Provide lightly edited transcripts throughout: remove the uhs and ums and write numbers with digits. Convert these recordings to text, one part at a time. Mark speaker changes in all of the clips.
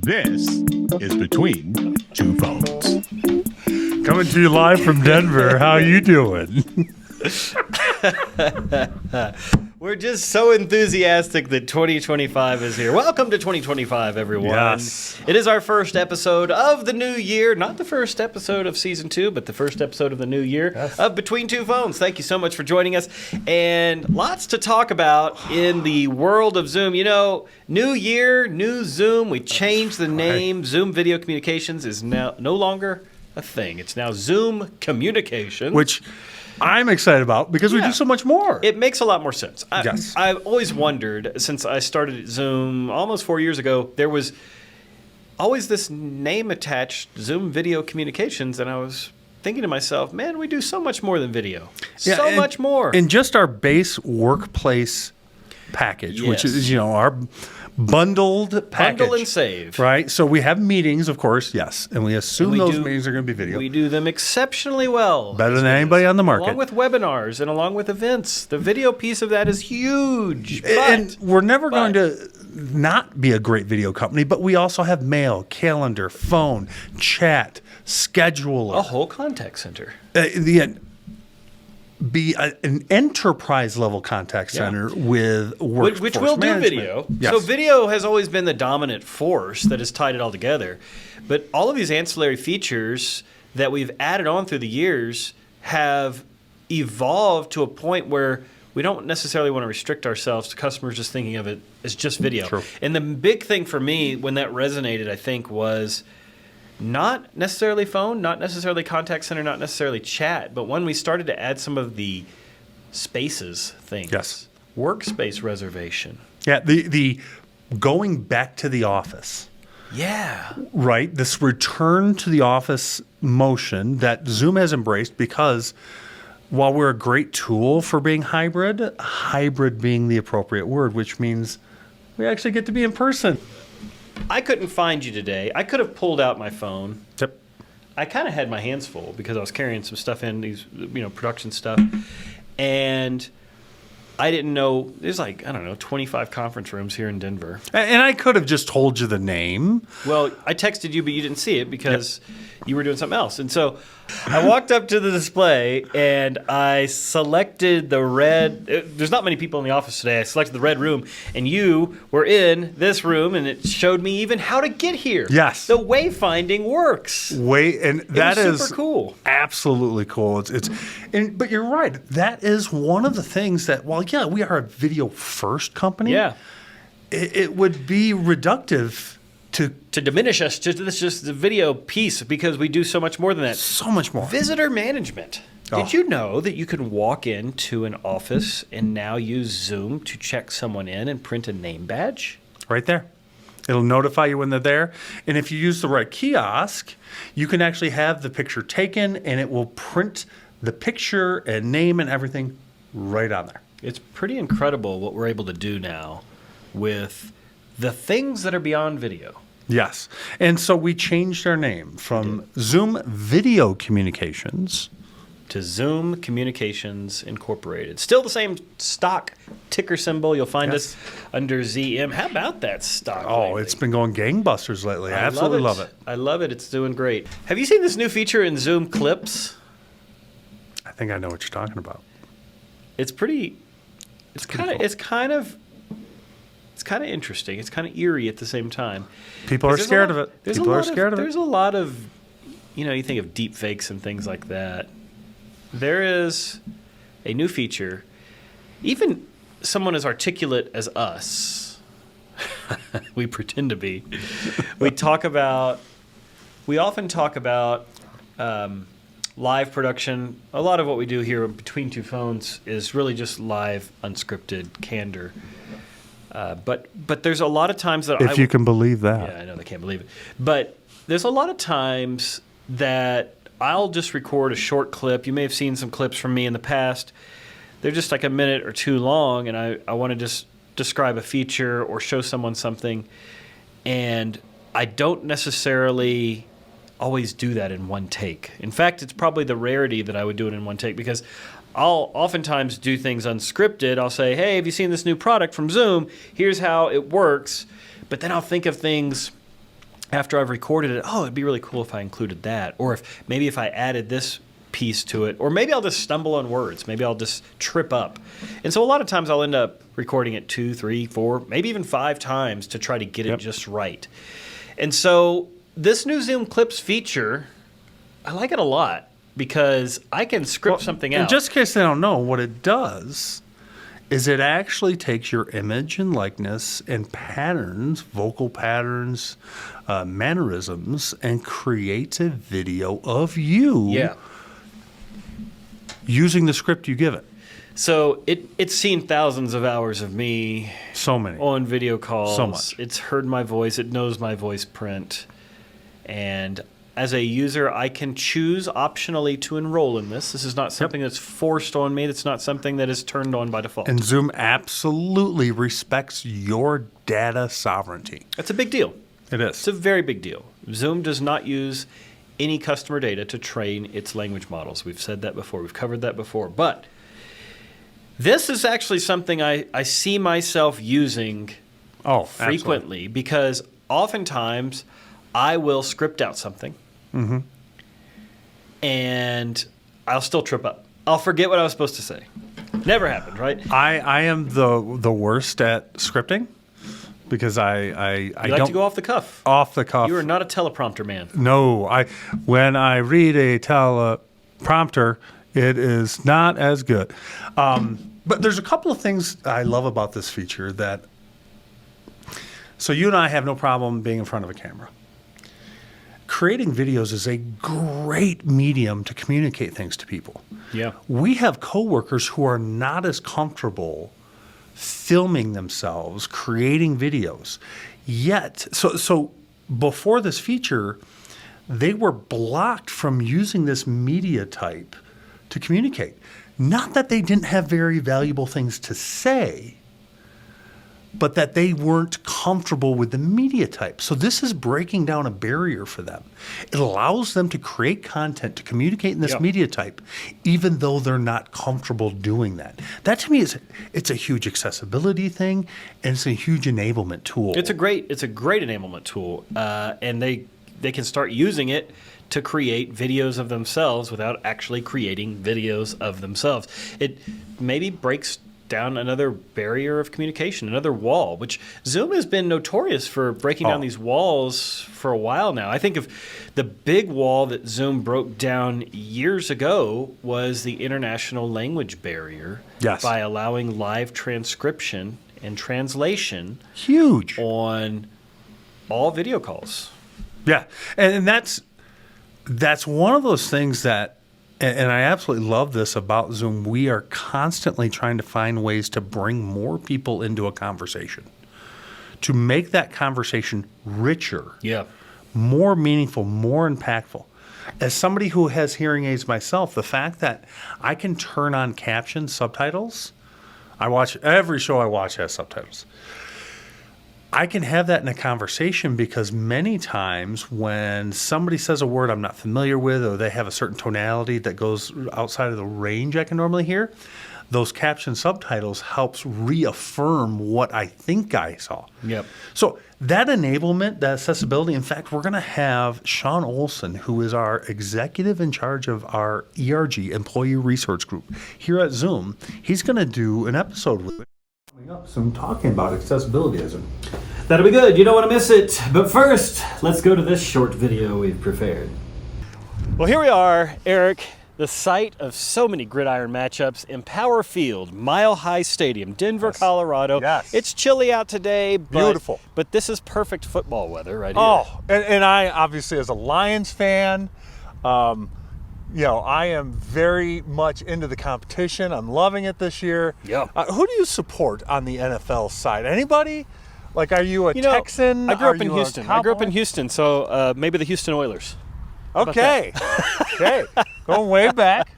Speaker 1: This is Between Two Phones.
Speaker 2: Coming to you live from Denver. How you doing?
Speaker 3: We're just so enthusiastic that 2025 is here. Welcome to 2025, everyone.
Speaker 2: Yes.
Speaker 3: It is our first episode of the new year. Not the first episode of season 2, but the first episode of the new year of Between Two Phones. Thank you so much for joining us. And lots to talk about in the world of Zoom. You know, new year, new Zoom. We changed the name. Zoom Video Communications is now no longer a thing. It's now Zoom Communications.
Speaker 2: Which I'm excited about because we do so much more.
Speaker 3: It makes a lot more sense.
Speaker 2: Yes.
Speaker 3: I've always wondered, since I started at Zoom almost 4 years ago, there was always this name attached, Zoom Video Communications, and I was thinking to myself, man, we do so much more than video. So much more.
Speaker 2: And just our base workplace package, which is, our bundled package.
Speaker 3: Bundle and save.
Speaker 2: Right? So we have meetings, of course, yes. And we assume those meetings are going to be video.
Speaker 3: We do them exceptionally well.
Speaker 2: Better than anybody on the market.
Speaker 3: Along with webinars and along with events. The video piece of that is huge.
Speaker 2: And we're never going to not be a great video company, but we also have mail, calendar, phone, chat, scheduler.
Speaker 3: A whole contact center.
Speaker 2: Be an enterprise level contact center with workforce
Speaker 3: which will
Speaker 2: management.
Speaker 3: do video.
Speaker 2: Yes.
Speaker 3: So video has always been the dominant force that has tied it all together. But all of these ancillary features that we've added on through the years have evolved to a point where we don't necessarily want to restrict ourselves to customers just thinking of it as just video.
Speaker 2: True.
Speaker 3: And the big thing for me when that resonated, I think, was not necessarily phone, not necessarily contact center, not necessarily chat, but when we started to add some of the spaces things.
Speaker 2: Yes.
Speaker 3: Workspace reservation.
Speaker 2: Yeah, the going back to the office.
Speaker 3: Yeah.
Speaker 2: Right? This return to the office motion that Zoom has embraced because while we're a great tool for being hybrid being the appropriate word, which means we actually get to be in person.
Speaker 3: I couldn't find you today. I could have pulled out my phone.
Speaker 2: Yep.
Speaker 3: I kind of had my hands full because I was carrying some stuff in, these production stuff. And I didn't know, there's 25 conference rooms here in Denver.
Speaker 2: And I could have just told you the name.
Speaker 3: Well, I texted you, but you didn't see it because you were doing something else. And so I walked up to the display and I selected the red. There's not many people in the office today. I selected the red room, and you were in this room, and it showed me even how to get here.
Speaker 2: Yes.
Speaker 3: The wayfinding works.
Speaker 2: And that is
Speaker 3: super cool.
Speaker 2: Absolutely cool. But you're right. That is one of the things that, we are a video first company.
Speaker 3: Yeah.
Speaker 2: It would be reductive to
Speaker 3: diminish us to this just the video piece because we do so much more than that.
Speaker 2: So much more.
Speaker 3: Visitor management. Did you know that you can walk into an office and now use Zoom to check someone in and print a name badge?
Speaker 2: Right there. It'll notify you when they're there. And if you use the right kiosk, you can actually have the picture taken and it will print the picture and name and everything right on there.
Speaker 3: It's pretty incredible what we're able to do now with the things that are beyond video.
Speaker 2: Yes. And so we changed our name from Zoom Video Communications
Speaker 3: to Zoom Communications Incorporated. Still the same stock ticker symbol. You'll find us under ZM. How about that stock lately?
Speaker 2: It's been going gangbusters lately. I absolutely love it.
Speaker 3: I love it. It's doing great. Have you seen this new feature in Zoom Clips?
Speaker 2: I think I know what you're talking about.
Speaker 3: It's pretty... It's kind of interesting. It's kind of eerie at the same time.
Speaker 2: People are scared of it.
Speaker 3: There's a lot of, you think of deep fakes and things like that. There is a new feature. Even someone as articulate as us, we pretend to be. We often talk about live production. A lot of what we do here Between Two Phones is really just live, unscripted candor. But there's a lot of times that
Speaker 2: if you can believe that.
Speaker 3: Yeah, I know they can't believe it. But there's a lot of times that I'll just record a short clip. You may have seen some clips from me in the past. They're just like a minute or two long, and I want to just describe a feature or show someone something. And I don't necessarily always do that in one take. In fact, it's probably the rarity that I would do it in one take because I'll oftentimes do things unscripted. I'll say, hey, have you seen this new product from Zoom? Here's how it works. But then I'll think of things after I've recorded it, oh, it'd be really cool if I included that, or if I added this piece to it, or maybe I'll just stumble on words. Maybe I'll just trip up. And so a lot of times I'll end up recording it 2, 3, 4, maybe even 5 times to try to get it just right. And so this new Zoom Clips feature, I like it a lot because I can script something out.
Speaker 2: And just in case they don't know, what it does is it actually takes your image and likeness and patterns, vocal patterns, mannerisms, and creates a video of you using the script you give it.
Speaker 3: So it's seen thousands of hours of me on video calls.
Speaker 2: So much.
Speaker 3: It's heard my voice. It knows my voice print. And as a user, I can choose optionally to enroll in this. This is not something that's forced on me. It's not something that is turned on by default.
Speaker 2: And Zoom absolutely respects your data sovereignty.
Speaker 3: That's a big deal.
Speaker 2: It is.
Speaker 3: It's a very big deal. Zoom does not use any customer data to train its language models. We've said that before. We've covered that before. But this is actually something I see myself using frequently because oftentimes I will script out something and I'll still trip up. I'll forget what I was supposed to say. Never happened, right?
Speaker 2: I am the worst at scripting because I
Speaker 3: like
Speaker 2: don't
Speaker 3: to go off the cuff.
Speaker 2: Off the cuff.
Speaker 3: You are not a teleprompter man.
Speaker 2: No, when I read a teleprompter, it is not as good. But there's a couple of things I love about this feature that. So you and I have no problem being in front of a camera. Creating videos is a great medium to communicate things to people.
Speaker 3: Yeah.
Speaker 2: We have coworkers who are not as comfortable filming themselves, creating videos. Yet, so before this feature, they were blocked from using this media type to communicate. Not that they didn't have very valuable things to say, but that they weren't comfortable with the media type. So this is breaking down a barrier for them. It allows them to create content, to communicate in this media type, even though they're not comfortable doing that. That to me it's a huge accessibility thing, and it's a huge enablement tool.
Speaker 3: It's a great enablement tool, and they can start using it to create videos of themselves without actually creating videos of themselves. It maybe breaks down another barrier of communication, another wall, which Zoom has been notorious for breaking down these walls for a while now. I think of the big wall that Zoom broke down years ago was the international language barrier by allowing live transcription and translation on all video calls.
Speaker 2: Yeah, and that's one of those things that, and I absolutely love this about Zoom. We are constantly trying to find ways to bring more people into a conversation, to make that conversation richer, more meaningful, more impactful. As somebody who has hearing aids myself, the fact that I can turn on captions, subtitles, every show I watch has subtitles. I can have that in a conversation because many times when somebody says a word I'm not familiar with, or they have a certain tonality that goes outside of the range I can normally hear, those caption subtitles helps reaffirm what I think I saw. So that enablement, that accessibility, in fact, we're going to have Sean Olson, who is our executive in charge of our ERG, Employee Resource Group, here at Zoom. He's going to do an episode with coming up soon talking about accessibility as Zoom.
Speaker 3: That'll be good. You don't want to miss it. But first, let's go to this short video we've prepared. Well, here we are, Eric, the site of so many gridiron matchups, Empower Field, Mile High Stadium, Denver, Colorado. It's chilly out today, but this is perfect football weather right here.
Speaker 4: And I obviously, as a Lions fan, I am very much into the competition. I'm loving it this year. Who do you support on the NFL side? Anybody? Like, are you a Texan?
Speaker 3: I grew up in Houston. So maybe the Houston Oilers.
Speaker 4: Okay. Okay. Going way back.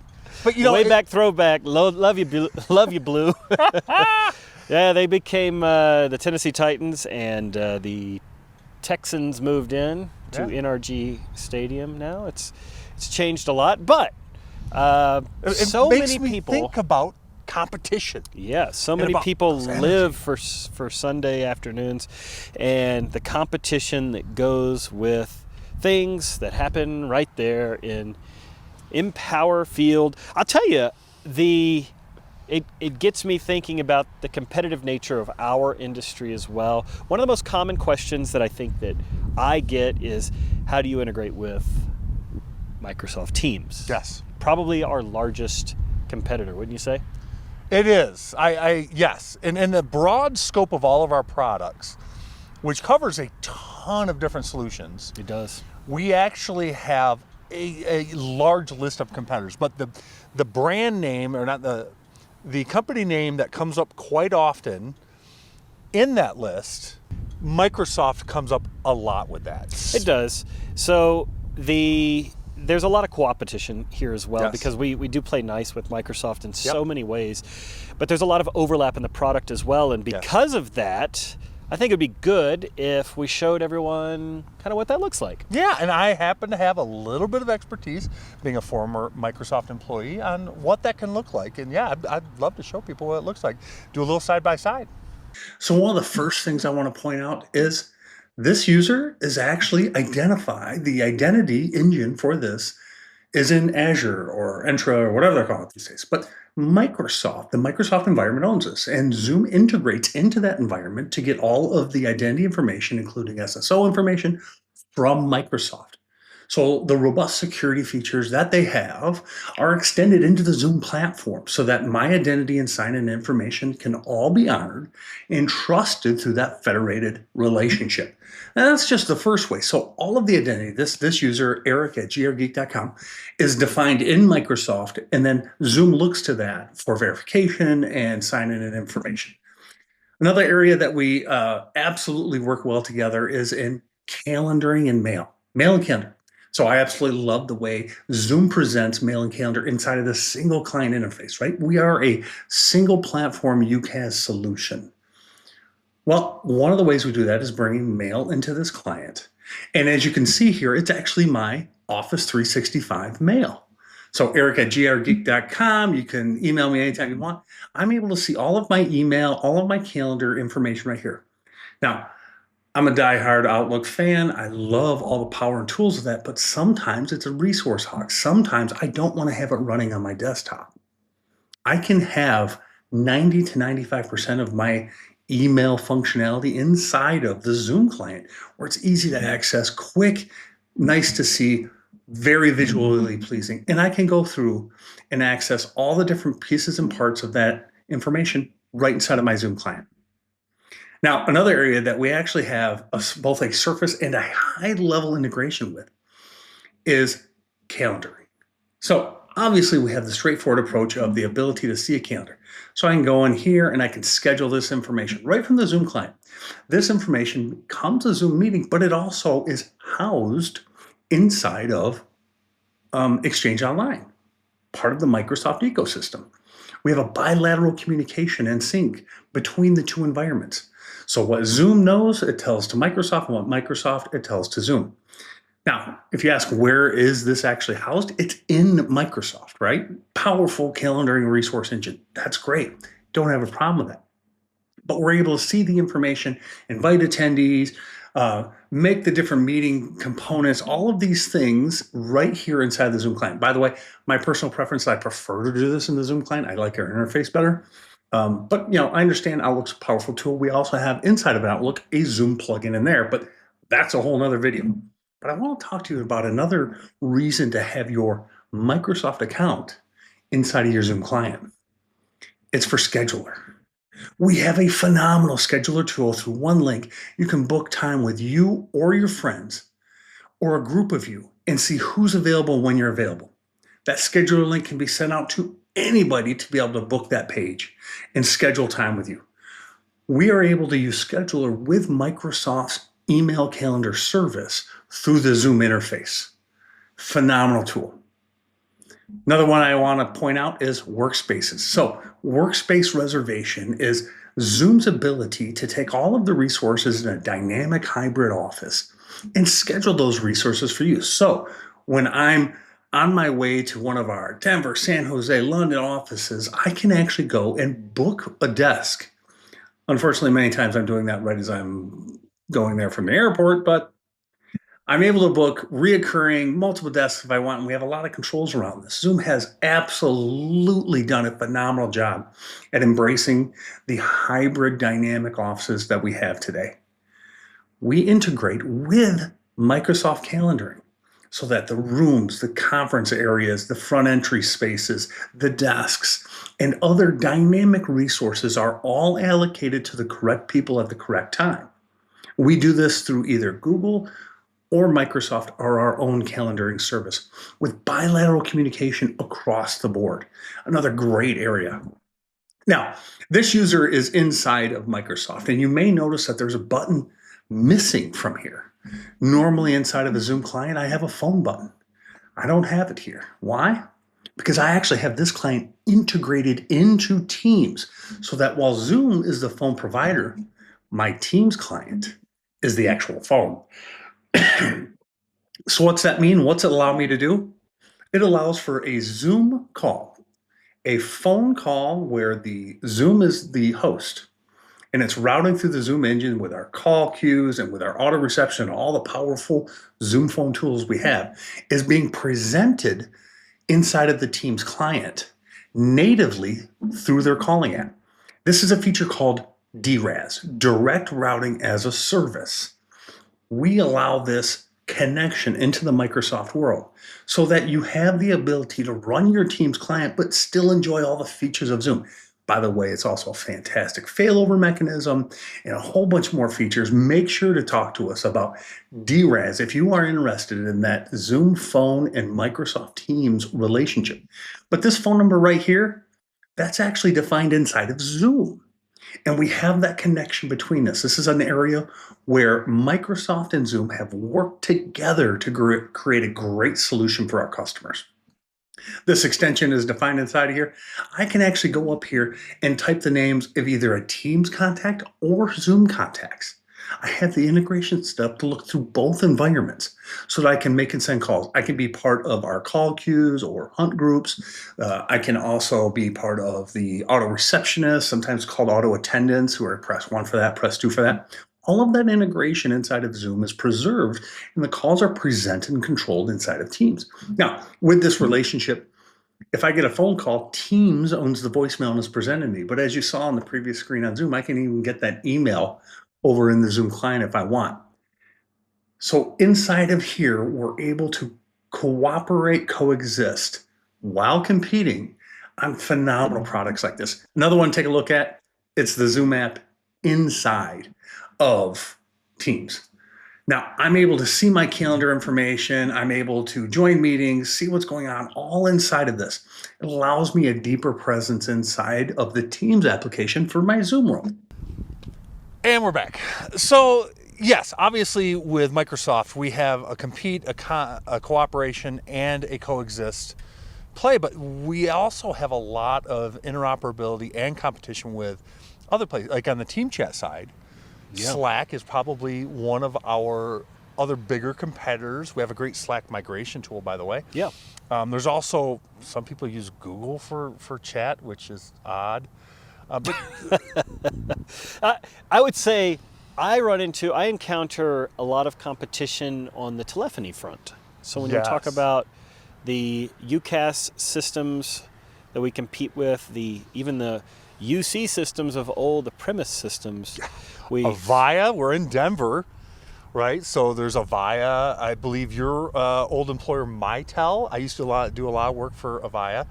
Speaker 4: But
Speaker 3: way back throwback. Love you, Blue. Yeah, they became the Tennessee Titans, and the Texans moved in to NRG Stadium now. It's changed a lot, but so many people
Speaker 4: think about competition.
Speaker 3: Yeah, so many people live for Sunday afternoons, and the competition that goes with things that happen right there in Empower Field. I'll tell you, it gets me thinking about the competitive nature of our industry as well. One of the most common questions that I think that I get is, how do you integrate with Microsoft Teams?
Speaker 4: Yes.
Speaker 3: Probably our largest competitor, wouldn't you say?
Speaker 4: It is. Yes. And in the broad scope of all of our products, which covers a ton of different solutions,
Speaker 3: It does.
Speaker 4: we actually have a large list of competitors. But the brand name, or not the company name that comes up quite often in that list, Microsoft comes up a lot with that.
Speaker 3: It does. So there's a lot of co-opetition here as well,
Speaker 4: Yes.
Speaker 3: because we do play nice with Microsoft in so
Speaker 4: Yep.
Speaker 3: many ways, but there's a lot of overlap in the product as well. And because of that, I think it'd be good if we showed everyone kind of what that looks like.
Speaker 4: Yeah, and I happen to have a little bit of expertise, being a former Microsoft employee, on what that can look like. And yeah, I'd love to show people what it looks like. Do a little side by side.
Speaker 2: So one of the first things I want to point out is this user is actually identified. The identity engine for this is in Azure or Entra or whatever they're called these days. But Microsoft, the Microsoft environment owns this, and Zoom integrates into that environment to get all of the identity information, including SSO information, from Microsoft. So the robust security features that they have are extended into the Zoom platform so that my identity and sign-in information can all be honored and trusted through that federated relationship. And that's just the first way. So all of the identity, this user, Eric at grgeek.com, is defined in Microsoft, and then Zoom looks to that for verification and sign-in and information. Another area that we absolutely work well together is in calendaring and mail and calendar. So I absolutely love the way Zoom presents mail and calendar inside of the single client interface, right? We are a single platform UCaaS solution. Well, one of the ways we do that is bringing mail into this client. And as you can see here, it's actually my Office 365 mail. So Eric at grgeek.com, you can email me anytime you want. I'm able to see all of my email, all of my calendar information right here. Now, I'm a diehard Outlook fan. I love all the power and tools of that, but sometimes it's a resource hog. Sometimes I don't want to have it running on my desktop. I can have 90 to 95% of my email functionality inside of the Zoom client, where it's easy to access, quick, nice to see, very visually pleasing. And I can go through and access all the different pieces and parts of that information right inside of my Zoom client. Now, another area that we actually have both a surface and a high-level integration with is calendaring. So obviously, we have the straightforward approach of the ability to see a calendar. So I can go in here and I can schedule this information right from the Zoom client. This information comes to Zoom meeting, but it also is housed inside of Exchange Online, part of the Microsoft ecosystem. We have a bilateral communication and sync between the two environments. So what Zoom knows, it tells to Microsoft, and what Microsoft, it tells to Zoom. Now, if you ask where is this actually housed, it's in Microsoft, right? Powerful calendaring resource engine. That's great. Don't have a problem with that. But we're able to see the information, invite attendees, make the different meeting components, all of these things right here inside the Zoom client. By the way, my personal preference, I prefer to do this in the Zoom client. I like our interface better. But I understand Outlook's a powerful tool. We also have inside of Outlook a Zoom plugin in there, but that's a whole nother video. But I want to talk to you about another reason to have your Microsoft account inside of your Zoom client. It's for scheduler. We have a phenomenal scheduler tool. Through one link, you can book time with you or your friends or a group of you and see who's available when you're available. That scheduler link can be sent out to anybody to be able to book that page and schedule time with you. We are able to use Scheduler with Microsoft's email calendar service through the Zoom interface. Phenomenal tool. Another one I want to point out is workspaces. So workspace reservation is Zoom's ability to take all of the resources in a dynamic hybrid office and schedule those resources for you. So when I'm on my way to one of our Denver, San Jose, London offices, I can actually go and book a desk. Unfortunately, many times I'm doing that right as I'm going there from the airport, but I'm able to book reoccurring multiple desks if I want, and we have a lot of controls around this. Zoom has absolutely done a phenomenal job at embracing the hybrid dynamic offices that we have today. We integrate with Microsoft calendaring so that the rooms, the conference areas, the front entry spaces, the desks, and other dynamic resources are all allocated to the correct people at the correct time. We do this through either Google or Microsoft or our own calendaring service with bilateral communication across the board. Another great area. Now, this user is inside of Microsoft, and you may notice that there's a button missing from here. Normally inside of a Zoom client, I have a phone button. I don't have it here. Why? Because I actually have this client integrated into Teams so that while Zoom is the phone provider, my Teams client is the actual phone. So what's that mean? What's it allow me to do? It allows for a Zoom call, a phone call where the Zoom is the host, and it's routing through the Zoom engine with our call queues and with our auto reception, all the powerful Zoom phone tools we have, is being presented inside of the Teams client natively through their calling app. This is a feature called DRAS, Direct Routing as a Service. We allow this connection into the Microsoft world so that you have the ability to run your Teams client but still enjoy all the features of Zoom. By the way, it's also a fantastic failover mechanism and a whole bunch more features. Make sure to talk to us about DRAS if you are interested in that Zoom phone and Microsoft Teams relationship. But this phone number right here, that's actually defined inside of Zoom. And we have that connection between us. This is an area where Microsoft and Zoom have worked together to create a great solution for our customers. This extension is defined inside of here. I can actually go up here and type the names of either a Teams contact or Zoom contacts. I have the integration step to look through both environments so that I can make and send calls. I can be part of our call queues or hunt groups. I can also be part of the auto receptionist, sometimes called auto attendants, who are press 1 for that, press 2 for that. All of that integration inside of Zoom is preserved, and the calls are presented and controlled inside of Teams. Now, with this relationship, if I get a phone call, Teams owns the voicemail and is presented to me. But as you saw on the previous screen on Zoom, I can even get that email over in the Zoom client if I want. So inside of here, we're able to cooperate, coexist while competing on phenomenal products like this. Another one to take a look at, it's the Zoom app inside of Teams. Now, I'm able to see my calendar information. I'm able to join meetings, see what's going on all inside of this. It allows me a deeper presence inside of the Teams application for my Zoom world.
Speaker 4: And we're back. So, yes, obviously with Microsoft, we have a compete, a cooperation, and a coexist play, but we also have a lot of interoperability and competition with other places. Like on the team chat side, Slack is probably one of our other bigger competitors. We have a great Slack migration tool, by the way.
Speaker 3: Yeah.
Speaker 4: There's also, some people use Google for chat, which is odd. But
Speaker 3: I would say I encounter a lot of competition on the telephony front. So when you talk about the UCAS systems that we compete with, even the UC systems of old, the premise systems.
Speaker 4: Avaya, we're in Denver, right? So there's Avaya. I believe your old employer, Mitel. I used to do a lot of work for Avaya.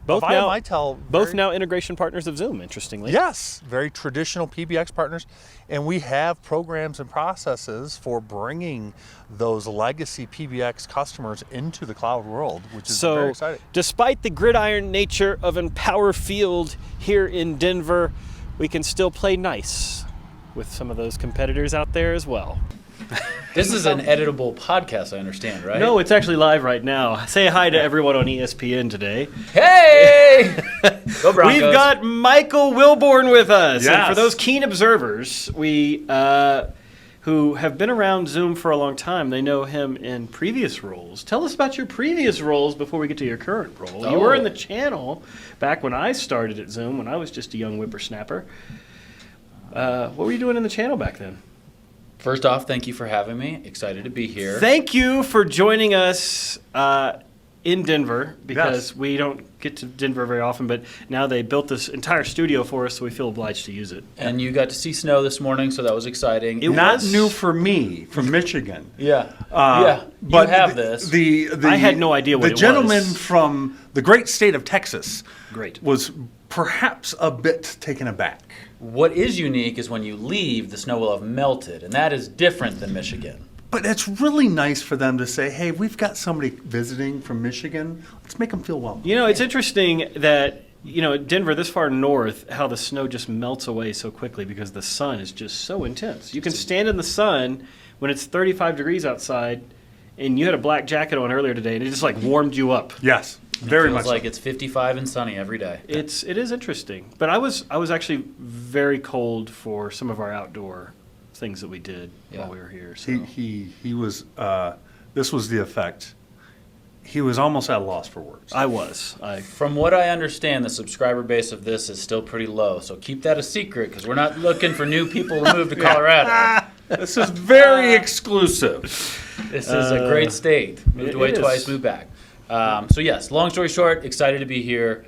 Speaker 3: Both
Speaker 4: Avaya, Mitel,
Speaker 3: both now integration partners of Zoom, interestingly.
Speaker 4: Yes, very traditional PBX partners. And we have programs and processes for bringing those legacy PBX customers into the cloud world, which is very exciting.
Speaker 3: Despite the gridiron nature of Empower Field here in Denver, we can still play nice with some of those competitors out there as well.
Speaker 5: This is an editable podcast, I understand, right?
Speaker 3: No, it's actually live right now. Say hi to everyone on ESPN today.
Speaker 5: Hey! Go Broncos.
Speaker 3: We've got Michael Wilborn with us.
Speaker 2: Yes.
Speaker 3: And for those keen observers, who who have been around Zoom for a long time. They know him in previous roles. Tell us about your previous roles before we get to your current role. You were in the channel back when I started at Zoom, when I was just a young whippersnapper. What were you doing in the channel back then?
Speaker 5: First off, thank you for having me. Excited to be here.
Speaker 3: Thank you for joining us in Denver, because
Speaker 2: Yes.
Speaker 3: we don't get to Denver very often, but now they built this entire studio for us, so we feel obliged to use it.
Speaker 5: And you got to see snow this morning, so that was exciting.
Speaker 2: Not new for me, from Michigan.
Speaker 5: Yeah.
Speaker 2: But
Speaker 5: you have this.
Speaker 3: I had no idea what it was.
Speaker 2: The gentleman from the great state of Texas
Speaker 3: Great.
Speaker 2: was perhaps a bit taken aback.
Speaker 5: What is unique is when you leave, the snow will have melted, and that is different than Michigan.
Speaker 2: But it's really nice for them to say, hey, we've got somebody visiting from Michigan. Let's make them feel welcome.
Speaker 3: You know, it's interesting that, Denver, this far north, how the snow just melts away so quickly because the sun is just so intense. You can stand in the sun when it's 35 degrees outside, and you had a black jacket on earlier today, and it just like warmed you up.
Speaker 2: Yes, very
Speaker 5: Feels
Speaker 2: much
Speaker 5: like
Speaker 2: so.
Speaker 5: it's 55 and sunny every day.
Speaker 3: It is interesting. But I was actually very cold for some of our outdoor things that we did while we were here. So.
Speaker 2: He was, this was the effect. He was almost at a loss for words.
Speaker 3: I was.
Speaker 5: From what I understand, the subscriber base of this is still pretty low, so keep that a secret because we're not looking for new people to move to Colorado.
Speaker 2: This is very exclusive.
Speaker 5: This is a great state. Moved away
Speaker 3: it is.
Speaker 5: twice, moved back. So yes, long story short, excited to be here.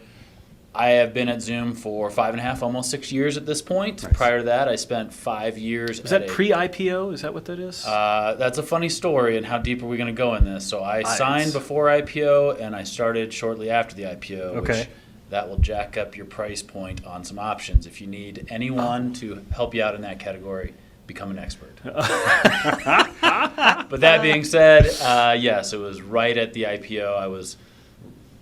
Speaker 5: I have been at Zoom for 5.5, almost 6 years at this point.
Speaker 2: Nice.
Speaker 5: Prior to that, I spent 5 years.
Speaker 3: Was that pre-IPO? Is that what that is?
Speaker 5: That's a funny story, and how deep are we going to go in this? So I signed before IPO, and I started shortly after the IPO.
Speaker 3: Okay.
Speaker 5: Which that will jack up your price point on some options. If you need anyone to help you out in that category, become an expert. But that being said, yes, it was right at the IPO. I was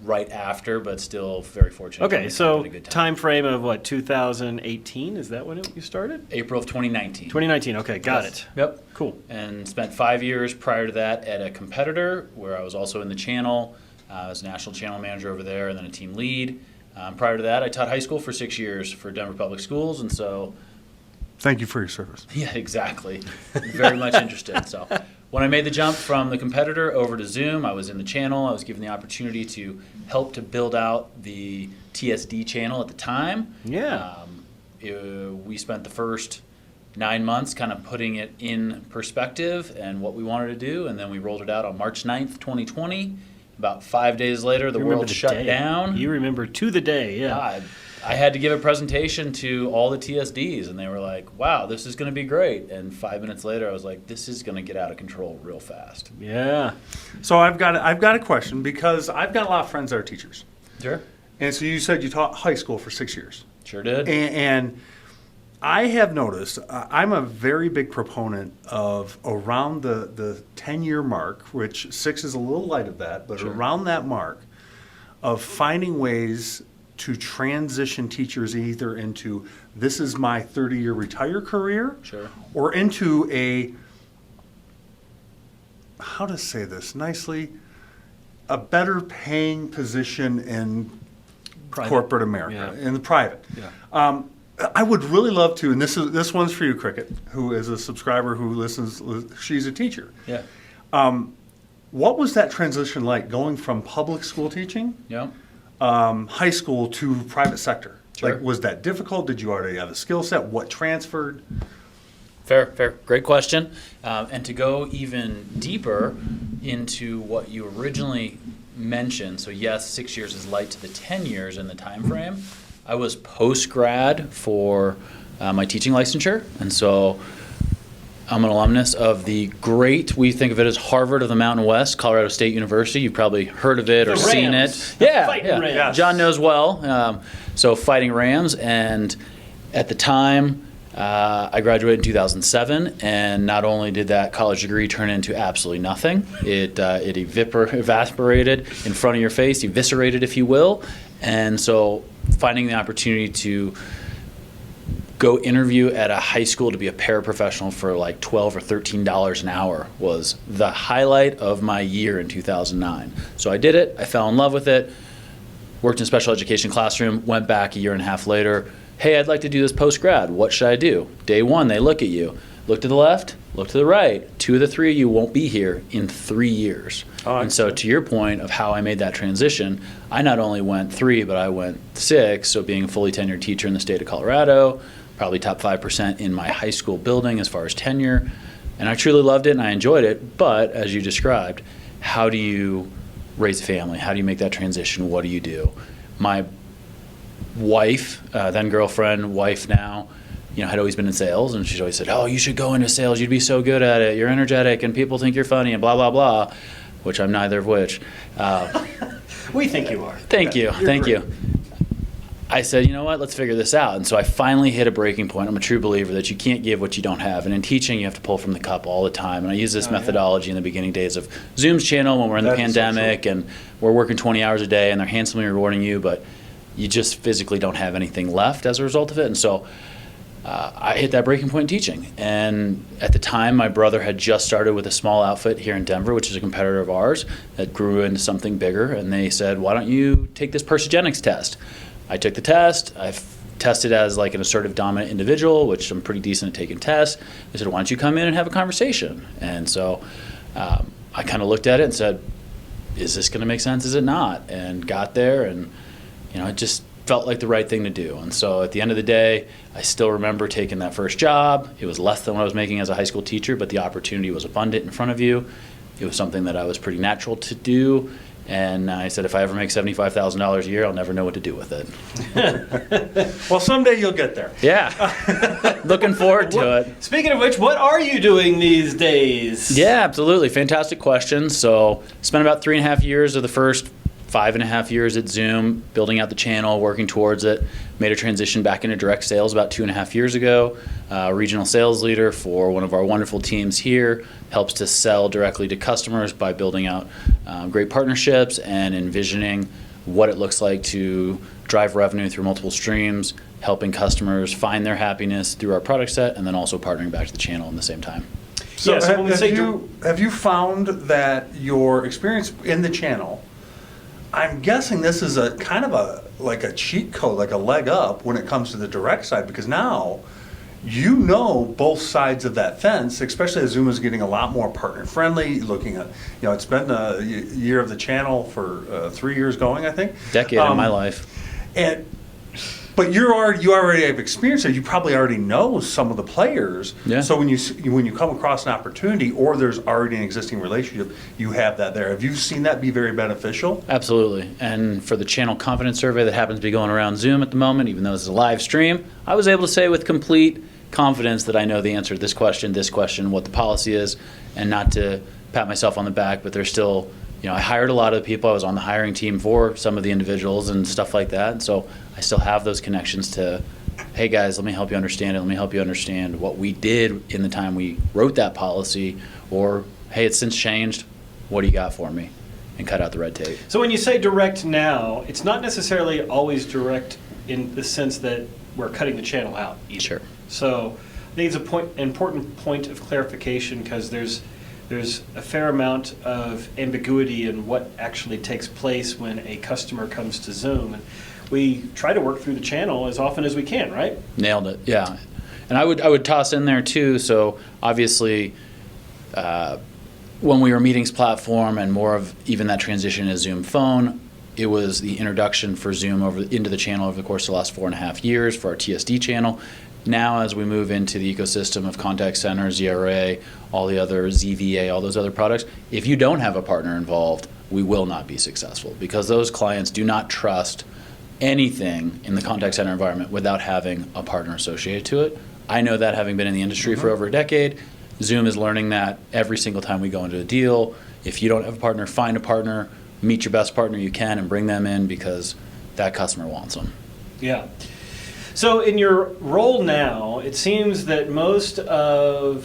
Speaker 5: right after, but still very fortunate.
Speaker 3: Okay,
Speaker 5: to
Speaker 3: so
Speaker 5: have a good
Speaker 3: time frame of what, 2018? Is that when you started?
Speaker 5: April of 2019.
Speaker 3: 2019. Okay, got
Speaker 5: Yes.
Speaker 3: it.
Speaker 5: Yep.
Speaker 3: Cool.
Speaker 5: And spent 5 years prior to that at a competitor where I was also in the channel. I was national channel manager over there and then a team lead. Prior to that, I taught high school for 6 years for Denver Public Schools, and so
Speaker 2: Thank you for your service.
Speaker 5: yeah, exactly. Very much interested. So when I made the jump from the competitor over to Zoom, I was in the channel. I was given the opportunity to help to build out the TSD channel at the time.
Speaker 3: Yeah.
Speaker 5: We spent the first 9 months kind of putting it in perspective and what we wanted to do, and then we rolled it out on March 9th, 2020. About 5 days later, the
Speaker 3: You remember
Speaker 5: world
Speaker 3: the
Speaker 5: shut
Speaker 3: day.
Speaker 5: down.
Speaker 3: You remember to the day, yeah.
Speaker 5: I had to give a presentation to all the TSDs, and they were like, wow, this is going to be great. And 5 minutes later, I was like, this is going to get out of control real fast.
Speaker 3: Yeah.
Speaker 2: So I've got a question, because I've got a lot of friends that are teachers.
Speaker 5: Sure.
Speaker 2: And so you said you taught high school for 6 years.
Speaker 5: Sure did.
Speaker 2: And I have noticed, I'm a very big proponent of around the 10-year mark, which 6 is a little light of that, but around that mark, of finding ways to transition teachers either into this is my 30-year retire career,
Speaker 5: Sure.
Speaker 2: or into a, how to say this nicely, a better paying position in
Speaker 3: Private.
Speaker 2: corporate America,
Speaker 3: Yeah.
Speaker 2: in the private.
Speaker 3: Yeah.
Speaker 2: I would really love to, and this one's for you, Cricket, who is a subscriber who listens. She's a teacher.
Speaker 5: Yeah.
Speaker 2: What was that transition like, going from public school teaching,
Speaker 5: Yeah.
Speaker 2: high school, to private sector?
Speaker 5: Sure.
Speaker 2: Like, was that difficult? Did you already have a skill set? What transferred?
Speaker 5: Fair. Great question. And to go even deeper into what you originally mentioned, so yes, 6 years is light to the 10 years in the time frame. I was post-grad for my teaching licensure, and so I'm an alumnus of the great, we think of it as Harvard of the Mountain West, Colorado State University. You've probably heard of it or seen
Speaker 3: Rams.
Speaker 5: it.
Speaker 3: The
Speaker 5: Yeah,
Speaker 3: Fighting
Speaker 5: yeah.
Speaker 3: Rams.
Speaker 5: John knows well. So Fighting Rams, and at the time, I graduated in 2007, and not only did that college degree turn into absolutely nothing, it evaporated in front of your face, eviscerated, if you will. And so finding the opportunity to go interview at a high school to be a paraprofessional for like $12 or $13 an hour was the highlight of my year in 2009. So I did it. I fell in love with it. Worked in a special education classroom. Went back a year and a half later. Hey, I'd like to do this post-grad. What should I do? Day one, they look at you. look to the left, look to the right. 2 of the 3 of you won't be here in 3 years.
Speaker 2: Oh,
Speaker 5: and so to your point of how I made that transition, I not only went 3, but I went 6. So being a fully tenured teacher in the state of Colorado, probably top 5% in my high school building as far as tenure. And I truly loved it and I enjoyed it. But as you described, how do you raise a family? How do you make that transition? What do you do? My wife, then girlfriend, wife now, had always been in sales, and she's always said, "Oh, you should go into sales. You'd be so good at it. You're energetic, and people think you're funny, and blah blah blah," which I'm neither of which.
Speaker 3: We think you are.
Speaker 5: Thank you. I said, you know what? Let's figure this out. And so I finally hit a breaking point. I'm a true believer that you can't give what you don't have, and in teaching, you have to pull from the cup all the time. And I use this methodology in the beginning days of Zoom's channel when we're in the pandemic, and we're working 20 hours a day, and they're handsomely rewarding you, but you just physically don't have anything left as a result of it. And so I hit that breaking point in teaching. And at the time, my brother had just started with a small outfit here in Denver, which is a competitor of ours, that grew into something bigger. And they said, "Why don't you take this Persogenics test?" I took the test. I tested as like an assertive dominant individual, which I'm pretty decent at taking tests. They said, "Why don't you come in and have a conversation?" And so I kind of looked at it and said, "Is this going to make sense? Is it not?" And got there, and it just felt like the right thing to do. And so at the end of the day, I still remember taking that first job. It was less than what I was making as a high school teacher, but the opportunity was abundant in front of you. It was something that I was pretty natural to do. And I said, if I ever make $75,000 a year, I'll never know what to do with it.
Speaker 2: Well, someday you'll get there.
Speaker 5: Yeah. Looking forward to it.
Speaker 3: Speaking of which, what are you doing these days?
Speaker 5: Yeah, absolutely. Fantastic question. So spent about 3.5 years of the first 5.5 years at Zoom, building out the channel, working towards it. Made a transition back into direct sales about 2.5 years ago. Regional sales leader for one of our wonderful teams here. Helps to sell directly to customers by building out great partnerships and envisioning what it looks like to drive revenue through multiple streams, helping customers find their happiness through our product set, and then also partnering back to the channel in the same time.
Speaker 2: So,
Speaker 3: when we say
Speaker 2: have you found that your experience in the channel, I'm guessing this is a kind of like a cheat code, like a leg up when it comes to the direct side, because now you know both sides of that fence, especially as Zoom is getting a lot more partner friendly, looking at, it's been a year of the channel for 3 years going, I think.
Speaker 5: Decade in my life.
Speaker 2: But you already have experience there. You probably already know some of the players.
Speaker 5: Yeah.
Speaker 2: So when you come across an opportunity or there's already an existing relationship, you have that there. Have you seen that be very beneficial?
Speaker 5: Absolutely. And for the channel confidence survey that happens to be going around Zoom at the moment, even though it's a live stream, I was able to say with complete confidence that I know the answer to this question, what the policy is, and not to pat myself on the back, but there's still, I hired a lot of people. I was on the hiring team for some of the individuals and stuff like that. And so I still have those connections to, hey guys, let me help you understand it. Let me help you understand what we did in the time we wrote that policy, or hey, it's since changed. What do you got for me? And cut out the red tape.
Speaker 3: So when you say direct now, it's not necessarily always direct in the sense that we're cutting the channel out either.
Speaker 5: Sure.
Speaker 3: So I think it's an important point of clarification, because there's a fair amount of ambiguity in what actually takes place when a customer comes to Zoom. And we try to work through the channel as often as we can, right?
Speaker 5: Nailed it, yeah. And I would toss in there too, so obviously when we were meetings platform and more of even that transition to Zoom phone, it was the introduction for Zoom into the channel over the course of the last 4.5 years for our TSD channel. Now, as we move into the ecosystem of contact center, ZRA, all the other ZVA, all those other products, if you don't have a partner involved, we will not be successful, because those clients do not trust anything in the contact center environment without having a partner associated to it. I know that, having been in the industry for over a decade. Zoom is learning that every single time we go into a deal. If you don't have a partner, find a partner, meet your best partner you can, and bring them in, because that customer wants them.
Speaker 3: Yeah. So in your role now, it seems that most of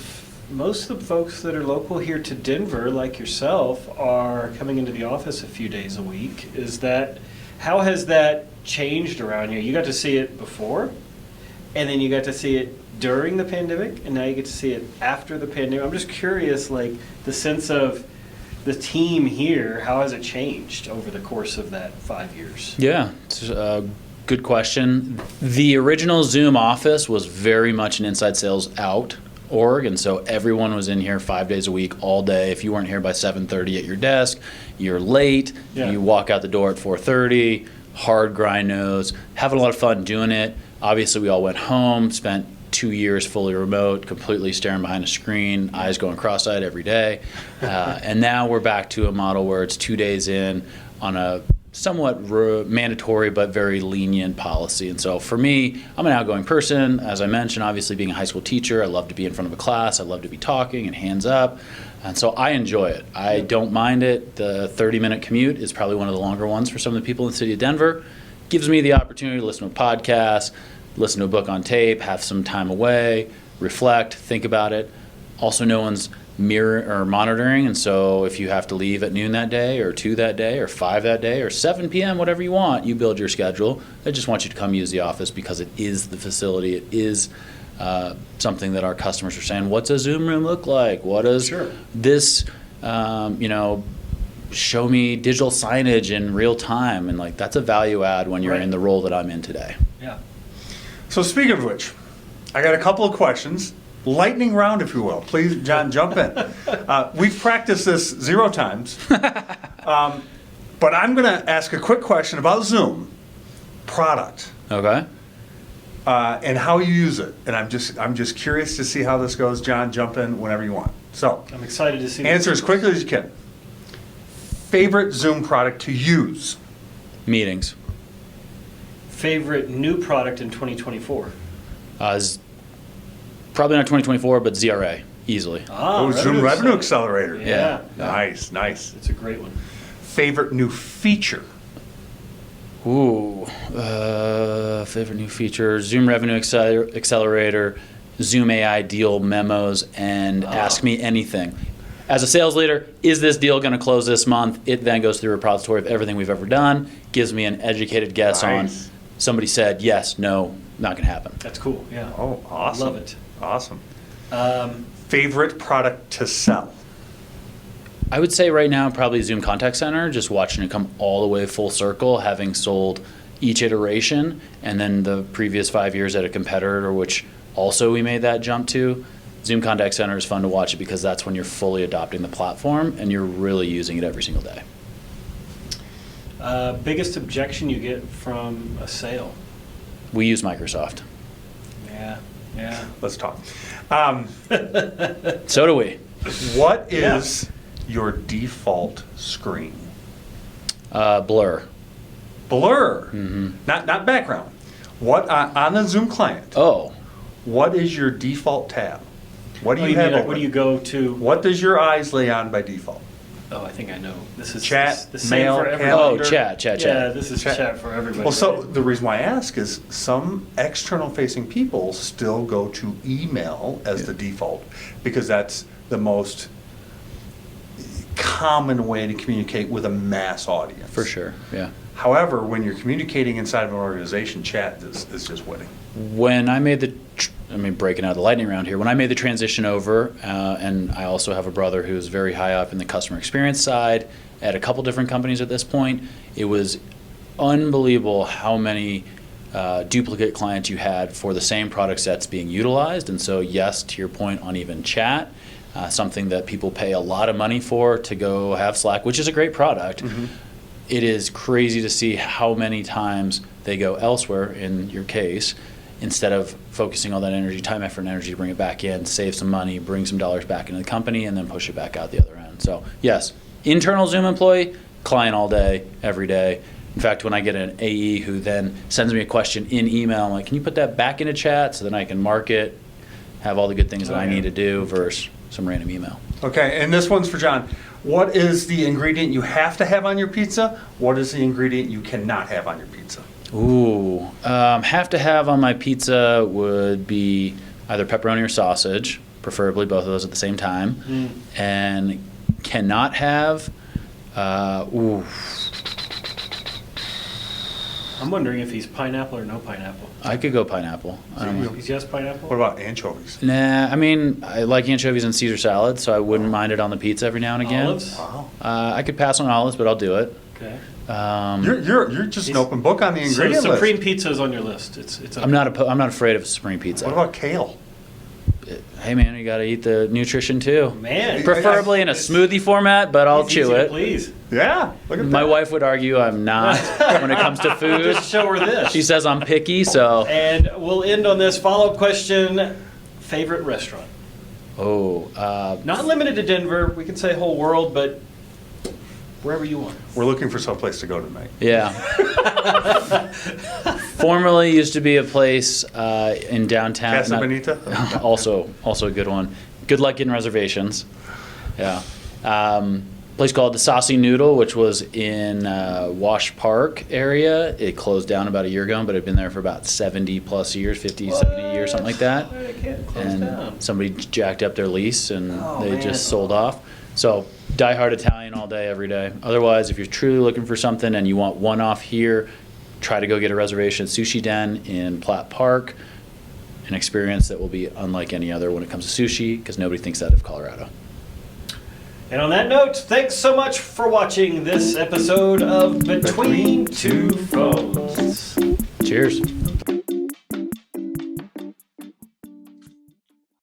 Speaker 3: the folks that are local here to Denver, like yourself, are coming into the office a few days a week. How has that changed around here? You got to see it before, and then you got to see it during the pandemic, and now you get to see it after the pandemic. I'm just curious, like, the sense of the team here, how has it changed over the course of that 5 years?
Speaker 5: Yeah, it's a good question. The original Zoom office was very much an inside sales out org, and so everyone was in here 5 days a week, all day. If you weren't here by 7:30 at your desk, you're late.
Speaker 3: Yeah.
Speaker 5: You walk out the door at 4:30. Hard grind nose, having a lot of fun doing it. Obviously, we all went home, spent 2 years fully remote, completely staring behind a screen, eyes going cross-eyed every day. And now we're back to a model where it's 2 days in on a somewhat mandatory but very lenient policy. And so for me, I'm an outgoing person. As I mentioned, obviously being a high school teacher, I love to be in front of a class. I love to be talking and hands up. And so I enjoy it. I don't mind it. The 30-minute commute is probably one of the longer ones for some of the people in the city of Denver. Gives me the opportunity to listen to a podcast, listen to a book on tape, have some time away, reflect, think about it. Also, no one's mirror or monitoring, and so if you have to leave at noon that day or 2 that day or 5 that day or 7 p.m., whatever you want, you build your schedule. I just want you to come use the office because it is the facility. It is something that our customers are saying, what's a Zoom room look like? What does this, show me digital signage in real time? And like, that's a value add when you're in the role that I'm in today.
Speaker 3: Yeah.
Speaker 2: So speaking of which, I got a couple of questions. Lightning round, if you will. Please, John, jump in. We've practiced this 0 times. But I'm going to ask a quick question about Zoom product.
Speaker 5: Okay.
Speaker 2: And how you use it. And I'm just curious to see how this goes. John, jump in whenever you want. So
Speaker 3: I'm excited to see
Speaker 2: answer as quickly as you can. Favorite Zoom product to use?
Speaker 5: Meetings.
Speaker 3: Favorite new product in 2024?
Speaker 5: Probably not 2024, but ZRA, easily.
Speaker 2: Zoom Revenue Accelerator.
Speaker 3: Yeah.
Speaker 2: Nice.
Speaker 3: It's a great one.
Speaker 2: Favorite new feature?
Speaker 5: Ooh, favorite new feature, Zoom Revenue Accelerator, Zoom AI deal memos, and Ask Me Anything. As a sales leader, is this deal going to close this month? It then goes through a repository of everything we've ever done, gives me an educated guess on somebody said yes, no, not going to happen.
Speaker 3: That's cool, yeah.
Speaker 2: Oh, awesome.
Speaker 3: Love it.
Speaker 2: Awesome. Favorite product to sell?
Speaker 5: I would say right now probably Zoom Contact Center, just watching it come all the way full circle, having sold each iteration, and then the previous 5 years at a competitor, which also we made that jump to. Zoom Contact Center is fun to watch it because that's when you're fully adopting the platform and you're really using it every single day.
Speaker 3: Biggest objection you get from a sale?
Speaker 5: We use Microsoft.
Speaker 3: Yeah.
Speaker 2: Let's talk.
Speaker 5: So do we.
Speaker 2: What is your default screen?
Speaker 5: Blur.
Speaker 2: Blur.
Speaker 5: Mm-hmm.
Speaker 2: Not background. What on the Zoom client?
Speaker 5: Oh.
Speaker 2: What is your default tab? What do you have open?
Speaker 3: What do you go to?
Speaker 2: What does your eyes lay on by default?
Speaker 3: Oh, I think I know. This is
Speaker 2: Chat,
Speaker 3: the same
Speaker 2: mail,
Speaker 3: for everybody.
Speaker 2: calendar.
Speaker 5: Oh, chat.
Speaker 3: Yeah, this is chat for everybody.
Speaker 2: Well, so the reason why I ask is some external facing people still go to email as the default because that's the most common way to communicate with a mass audience.
Speaker 5: For sure, yeah.
Speaker 2: However, when you're communicating inside of an organization, chat is just winning.
Speaker 5: When I made breaking out the lightning round here, when I made the transition over, and I also have a brother who's very high up in the customer experience side at a couple different companies at this point, it was unbelievable how many duplicate clients you had for the same product sets being utilized. And so, yes, to your point on even chat, something that people pay a lot of money for to go have Slack, which is a great product. Mm-hmm. It is crazy to see how many times they go elsewhere, in your case, instead of focusing all that energy, time, effort, and energy to bring it back in, save some money, bring some dollars back into the company, and then push it back out the other end. So, yes, internal Zoom employee, client all day, every day. In fact, when I get an AE who then sends me a question in email, I'm like, can you put that back into chat so then I can mark it, have all the good things that I need to do versus some random email.
Speaker 2: Okay, and this one's for John. What is the ingredient you have to have on your pizza? What is the ingredient you cannot have on your pizza?
Speaker 5: Ooh, have to have on my pizza would be either pepperoni or sausage, preferably both of those at the same time. And cannot have,
Speaker 3: I'm wondering if he's pineapple or no pineapple.
Speaker 5: I could go pineapple.
Speaker 3: He's yes pineapple?
Speaker 2: What about anchovies?
Speaker 5: Nah, I mean, I like anchovies and Caesar salad, so I wouldn't mind it on the pizza every now and again.
Speaker 3: Olives?
Speaker 2: Wow.
Speaker 5: I could pass on olives, but I'll do it.
Speaker 3: Okay.
Speaker 2: You're just an open book on the ingredient
Speaker 3: Supreme
Speaker 2: list.
Speaker 3: Pizza is on your list. It's
Speaker 5: I'm not afraid of Supreme Pizza.
Speaker 2: What about kale?
Speaker 5: hey man, you got to eat the nutrition too.
Speaker 3: Man,
Speaker 5: Preferably in a smoothie format, but I'll chew it.
Speaker 3: Please.
Speaker 4: Yeah, look at
Speaker 5: My
Speaker 4: that.
Speaker 5: wife would argue I'm not when it comes to food.
Speaker 3: Just show her this.
Speaker 5: She says I'm picky, so.
Speaker 3: And we'll end on this follow-up question. Favorite restaurant? Not limited to Denver. We can say whole world, but wherever you want.
Speaker 2: We're looking for someplace to go tonight.
Speaker 5: Yeah. Formerly used to be a place in downtown.
Speaker 2: Casa Bonita?
Speaker 5: Also a good one. Good luck getting reservations. Yeah. Place called the Saucy Noodle, which was in Wash Park area. It closed down about a year ago, but it had been there for about 70 plus years, 50, 70 years, something like that. And somebody jacked up their lease and they just sold off. So diehard Italian all day, every day. Otherwise, if you're truly looking for something and you want one off here, try to go get a reservation at Sushi Den in Platt Park. An experience that will be unlike any other when it comes to sushi, because nobody thinks that of Colorado.
Speaker 3: And on that note, thanks so much for watching this episode of Between Two Phones.
Speaker 5: Cheers.